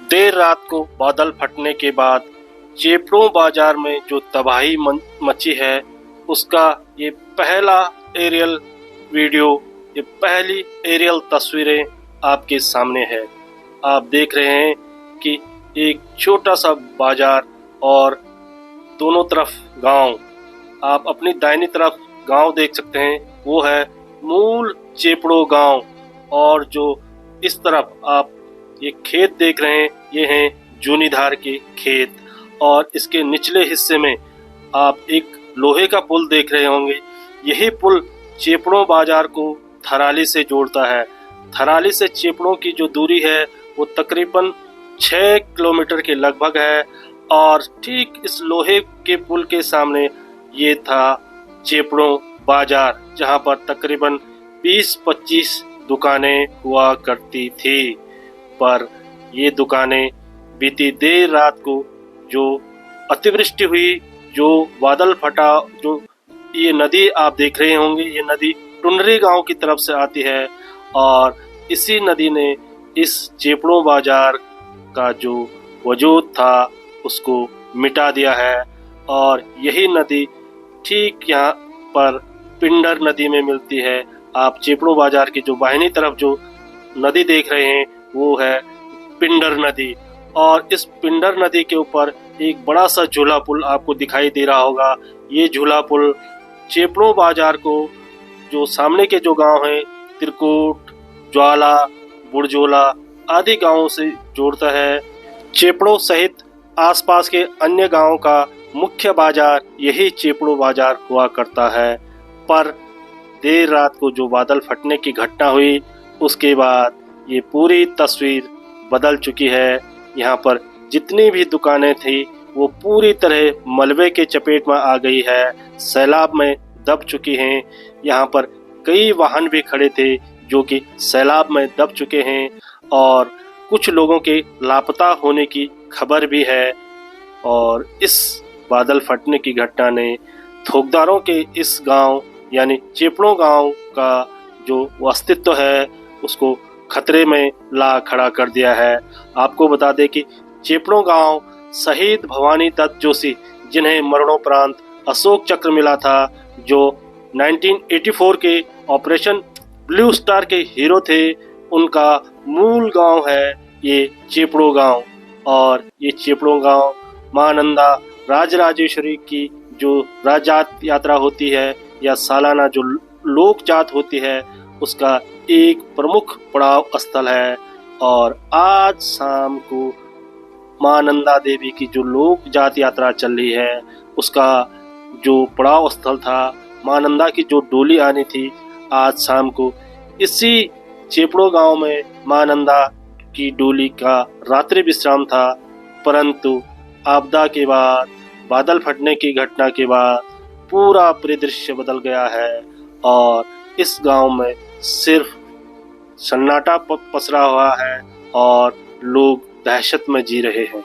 देर रात को बादल फटने के बाद चेपड़ों बाजार में जो तबाही मची है, उसका ये पहला एरियल वीडियो, ये पहली एरियल तस्वीरें आपके सामने है। आप देख रहे हैं कि एक छोटा सा बाजार और दोनों तरफ गांव। आप अपनी दाहिनी तरफ गांव देख सकते हैं, वो है मूल चेपड़ो गांव। और जो इस तरफ आप ये खेत देख रहे हैं, ये हैं जूनीधार के खेत। और इसके निचले हिस्से में आप एक लोहे का पुल देख रहे होंगे। यही पुल चेपड़ों बाजार को थराली से जोड़ता है। थराली से चेपड़ों की जो दूरी है वो तकरीबन 6 किलोमीटर के लगभग है। और ठीक इस लोहे के पुल के सामने ये था चेपड़ों बाजार, जहां पर तकरीबन 20-25 दुकानें हुआ करती थी। पर ये दुकानें बीती देर रात को जो अतिवृष्टि हुई, जो बादल फटा, जो ये नदी आप देख रहे होंगे, ये नदी टुंडरी गांव की तरफ से आती है। और इसी नदी ने इस चेपड़ों बाजार का जो वजूद था उसको मिटा दिया है। और यही नदी ठीक यहाँ पर पिंडर नदी में मिलती है। आप चेपड़ों बाजार की जो बाहिनी तरफ जो नदी देख रहे हैं वो है पिंडर नदी। और इस पिंडर नदी के ऊपर एक बड़ा सा झूला पुल आपको दिखाई दे रहा होगा। ये झूला पुल चेपड़ों बाजार को जो सामने के जो गांव हैं, त्रिकुट, ज्वाला, बुरजोला आदि गांवों से जोड़ता है। चेपड़ों सहित आसपास के अन्य गांवों का मुख्य बाजार यही चेपड़ों बाजार हुआ करता है। पर देर रात को जो बादल फटने की घटना हुई, उसके बाद ये पूरी तस्वीर बदल चुकी है। यहाँ पर जितनी भी दुकानें थी वो पूरी तरह मलबे के चपेट में आ गई है, सैलाब में दब चुकी हैं। यहाँ पर कई वाहन भी खड़े थे जो कि सैलाब में दब चुके हैं। और कुछ लोगों के लापता होने की खबर भी है। और इस बादल फटने की घटना ने थोकदारों के इस गांव यानी चेपड़ों गांव का जो अस्तित्व है उसको खतरे में ला खड़ा कर दिया है। आपको बता दें कि चेपड़ों गांव शहीद भवानी दत्त जोशी, जिन्हें मरणोपरांत अशोक चक्र मिला था, जो 1984 के ऑपरेशन ब्लू स्टार के हीरो थे, उनका मूल गांव है ये चेपड़ों गांव। और ये चेपड़ों गांव मां नंदा राजराजेश्वरी की जो राजात यात्रा होती है या सालाना जो लोक जात होती है, उसका एक प्रमुख पड़ाव स्थल है। और आज शाम को मां नंदा देवी की जो लोक जात यात्रा चल रही है, उसका जो पड़ाव स्थल था, मां नंदा की जो डोली आनी थी, आज शाम को इसी चेपड़ों गांव में मां नंदा की डोली का रात्रि विश्राम था। परंतु आपदा के बाद, बादल फटने की घटना के बाद पूरा परिदृश्य बदल गया है। और इस गांव में सिर्फ सन्नाटा पसरा हुआ है और लोग दहशत में जी रहे हैं।